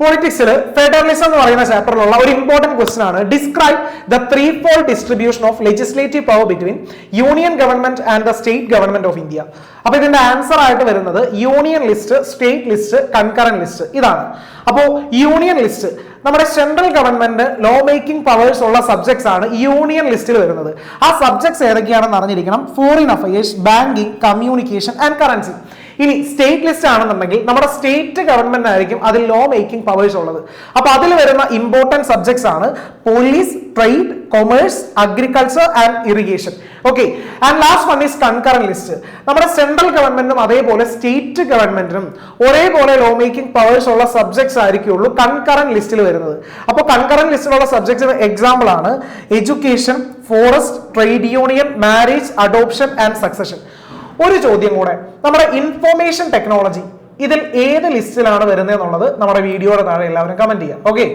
പൊളിറ്റിക്സിൽ federalism എന്ന് പറയുന്ന ചാപ്റ്ററിലുള്ള ഒരു ഇമ്പോർട്ടന്റ് ക്വസ്റ്റൻ ആണ്. Describe the three fold distribution of legislative power between union government and the state government of India. അപ്പൊ ഇതിന്റെ answer ആയിട്ട് വരുന്നത് union list, state list, concurrent list ഇതാണ്. അപ്പോ യൂണിയൻ ലിസ്റ്റ് നമ്മുടെ central government law making powers ഉള്ള subjects ആണ് union ലിസ്റ്റിൽ വരുന്നത്. ആ സബ്ജക്ട്സ് ഏതൊക്കെയാണെന്ന് അറിഞ്ഞിരിക്കണം. Foreign affairs, banking, communication and currency. ഇനി സ്റ്റേറ്റ് ലിസ്റ്റ് ആണെന്നുണ്ടെങ്കിൽ നമ്മുടെ സ്റ്റേറ്റ് ഗവൺമെന്റ് ആയിരിക്കും അതിൽ ലോ മേക്കിംഗ് പവേഴ്സ് ഉള്ളത്. അപ്പൊ അതിൽ വരുന്ന ഇമ്പോർട്ടന്റ് സബ്ജക്ട്സ് ആണ് police, trade, commerce, agriculture and irrigation. Okay, and last one is concurrent list. നമ്മുടെ സെൻട്രൽ ഗവൺമെന്റും അതേപോലെ സ്റ്റേറ്റ് ഗവൺമെന്റിനും ഒരേപോലെ ലോ മേക്കിംഗ് പവേഴ്സ് ഉള്ള സബ്ജക്ട്സ് ആയിരിക്കുള്ളൂ കൺകറന്റ് ലിസ്റ്റിൽ വരുന്നത്. അപ്പോൾ കൺകറന്റ് ലിസ്റ്റിലുള്ള സബ്ജക്ട്സ് എക്സാമ്പിൾ ആണ് education, forest, trade union, marriage, adoption and succession. ഒരു ചോദ്യം കൂടെ, നമ്മുടെ ഇൻഫോർമേഷൻ ടെക്നോളജി ഇതിൽ ഏത് ലിസ്റ്റിലാണ് വരുന്നത് എന്നുള്ളത് നമ്മുടെ വീഡിയോയുടെ താഴെ എല്ലാവരും കമന്റ് ചെയ്യാം. ഓക്കെ.